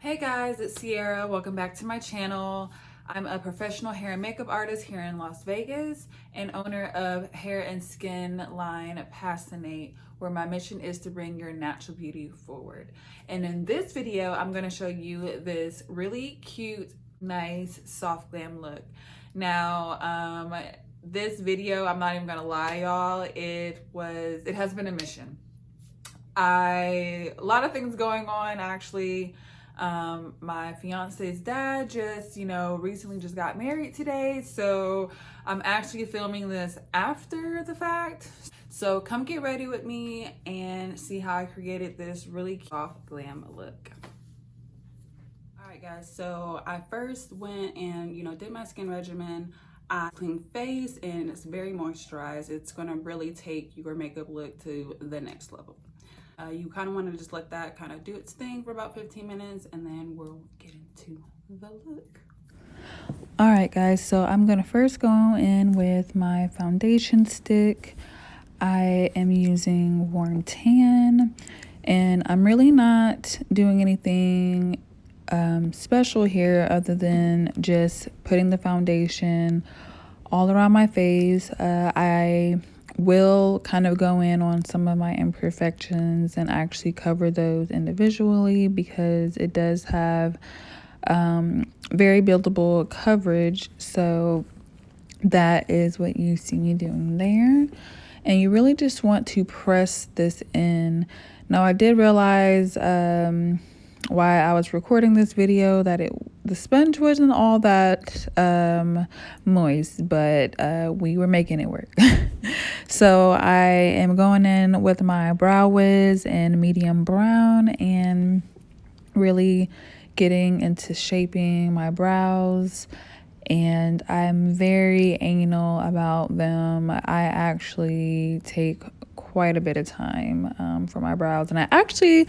Hey guys, it's Sierra. Welcome back to my channel. I'm a professional hair and makeup artist here in Las Vegas and owner of hair and skin line PASSINNATE, where my mission is to bring your natural beauty forward. And in this video, I'm going to show you this really cute, nice, soft glam look. Now, this video, I'm not even going to lie, y'all, it has been a mission. A lot of things going on actually. My fiance's dad just, recently just got married today. So I'm actually filming this after the fact. So come get ready with me and see how I created this really soft glam look. All right guys, so I first went and, did my skin regimen. I clean face and it's very moisturized. It's gonna really take your makeup look to the next level. You kind of want to just let that kind of do its thing for about 15 minutes and then we'll get into the look. All right guys, so I'm going to first go in with my foundation stick. I am using Warm Tan and I'm really not doing anything special here other than just putting the foundation all around my face. I will kind of go in on some of my imperfections and actually cover those individually because it does have very buildable coverage. So that is what you see me doing there. And you really just want to press this in. Now I did realize while I was recording this video that the sponge wasn't all that moist, but we were making it work. So I am going in with my Brow Wiz in medium brown and really getting into shaping my brows. And I'm very anal about them. I actually take quite a bit of time for my brows. And I actually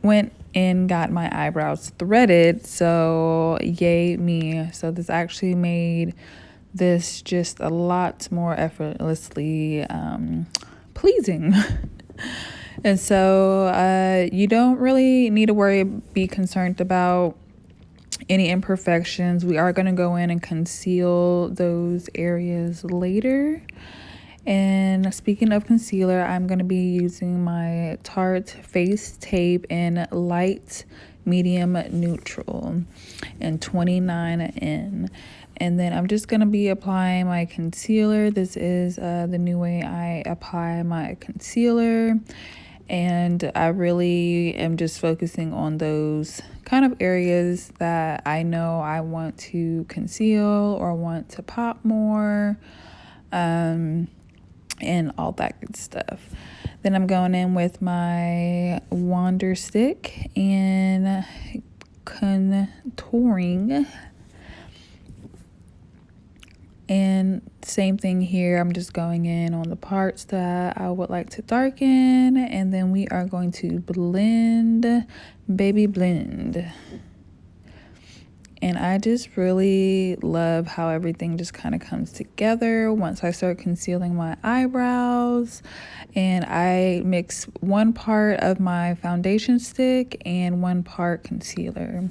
went and got my eyebrows threaded, so yay me. So this actually made this just a lot more effortlessly pleasing. And so you don't really need to be concerned about any imperfections. We are going to go in and conceal those areas later. And speaking of concealer, I'm going to be using my Tarte Face Tape in light medium neutral and 29N. And then I'm just going to be applying my concealer. This is the new way I apply my concealer. And I really am just focusing on those kind of areas that I know I want to conceal or want to pop more. And all that good stuff. Then I'm going in with my Wander Stick and contouring. And same thing here, I'm just going in on the parts that I would like to darken, and then we are going to blend, baby blend. And I just really love how everything just kind of comes together once I start concealing my eyebrows. And I mix 1 part of my foundation stick and 1 part concealer.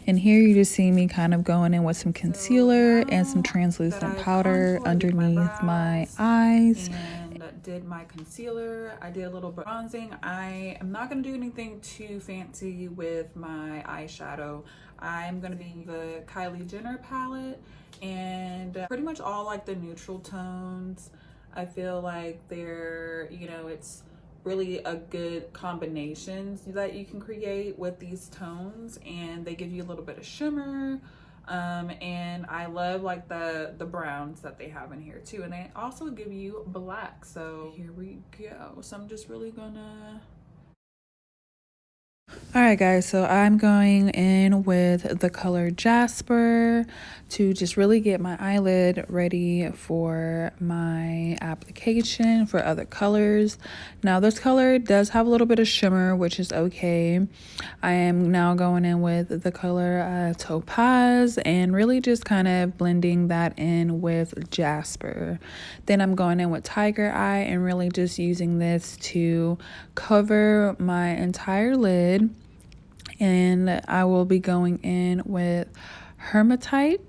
And here you just see me kind of going in with some concealer and some translucent powder underneath my eyes. And did my concealer, I did a little bronzing. I am not going to do anything too fancy with my eyeshadow. I'm going to be using the Kylie Jenner palette and pretty much all like the neutral tones. I feel like they're, it's really a good combination that you can create with these tones, and they give you a little bit of shimmer. And I love like the browns that they have in here too, and they also give you black. So here we go. So I'm just really gonna Alright guys, so I'm going in with the color Jasper to just really get my eyelid ready for my application for other colors. Now this color does have a little bit of shimmer, which is okay. I am now going in with the color Topaz and really just kind of blending that in with Jasper. Then I'm going in with Tiger Eye and really just using this to cover my entire lid. And I will be going in with Hematite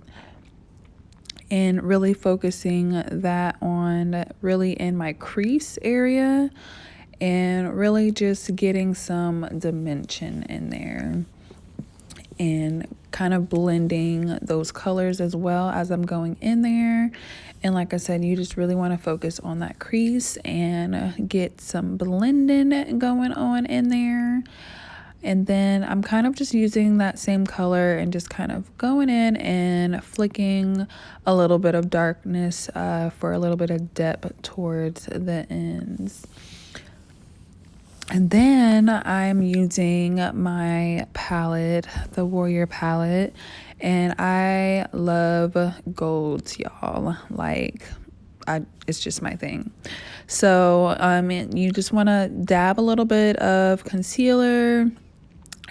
and really focusing that on really in my crease area and really just getting some dimension in there and kind of blending those colors as well as I'm going in there. And like I said, you just really want to focus on that crease and get some blending going on in there. And then I'm kind of just using that same color and just kind of going in and flicking a little bit of darkness for a little bit of depth towards the ends. And then I'm using my palette, the Warrior palette, and I love golds, y'all. Like, it's just my thing. So you just want to dab a little bit of concealer.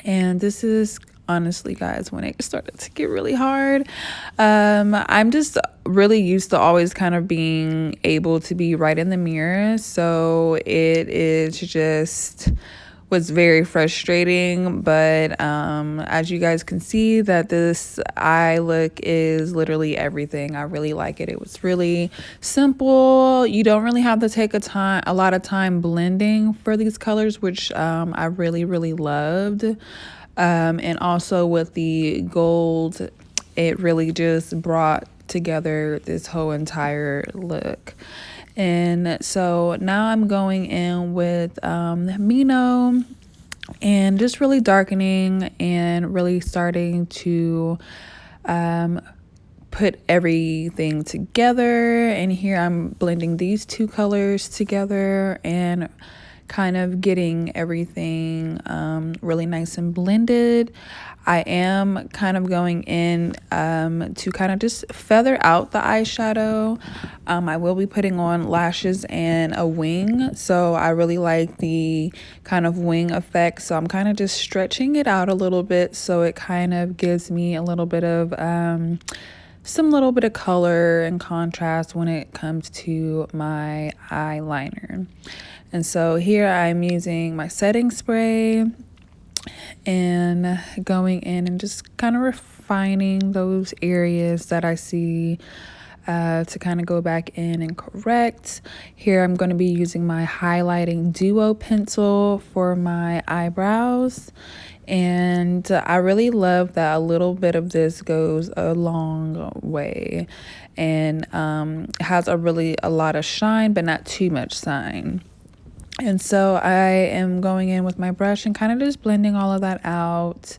And this is honestly, guys, when it started to get really hard, I'm just really used to always kind of being able to be right in the mirror. So it is just was very frustrating. But as you guys can see, that this eye look is literally everything. I really like it. It was really simple. You don't really have to take a lot of time blending for these colors, which I really loved. And also with the gold, it really just brought together this whole entire look. And so now I'm going in with Mino and just really darkening and really starting to put everything together. And here I'm blending these two colors together and kind of getting everything really nice and blended. I am kind of going in to kind of just feather out the eyeshadow. I will be putting on lashes and a wing, so I really like the kind of wing effect. So I'm kind of just stretching it out a little bit so it kind of gives me a little bit of some little bit of color and contrast when it comes to my eyeliner. And so here I'm using my setting spray and going in and just kind of refining those areas that I see to kind of go back in and correct. Here I'm going to be using my highlighting duo pencil for my eyebrows. And I really love that a little bit of this goes a long way and has a lot of shine, but not too much shine. And so I am going in with my brush and kind of just blending all of that out.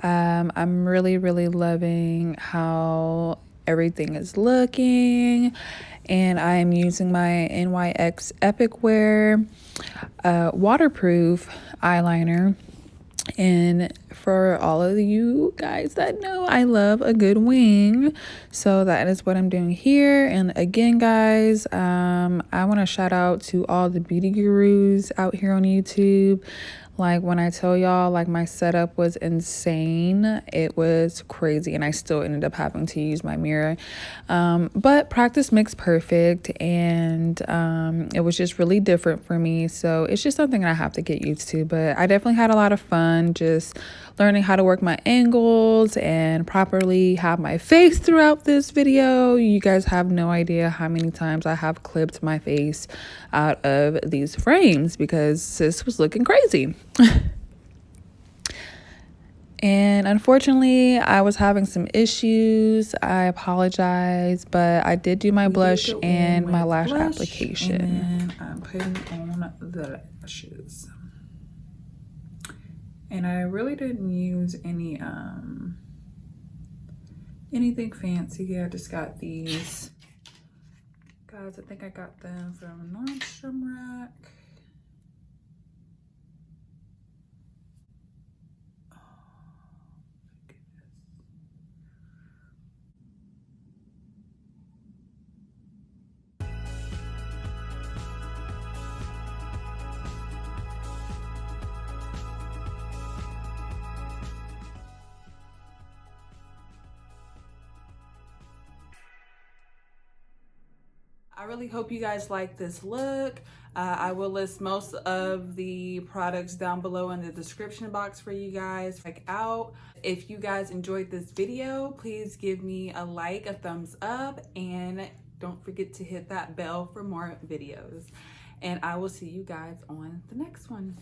I'm really loving how everything is looking. And I am using my NYX Epic Wear waterproof eyeliner. And for all of you guys that know, I love a good wing. So that is what I'm doing here. And again, guys, I want to shout out to all the beauty gurus out here on YouTube. Like when I tell y'all, like my setup was insane. It was crazy. And I still ended up having to use my mirror. But practice makes perfect. And it was just really different for me. So it's just something I have to get used to. But I definitely had a lot of fun just learning how to work my angles and properly have my face throughout this video. You guys have no idea how many times I have clipped my face out of these frames because this was looking crazy. And unfortunately, I was having some issues. I apologize, but I did do my blush and my lash application. And I'm putting on the lashes. And I really didn't use anything fancy. I just got these. Guys, I think I got them from Nordstrom Rack. I really hope you guys like this look. I will list most of the products down below in the description box for you guys to check out. If you guys enjoyed this video, please give me a like, a thumbs up, and don't forget to hit that bell for more videos. And I will see you guys on the next one.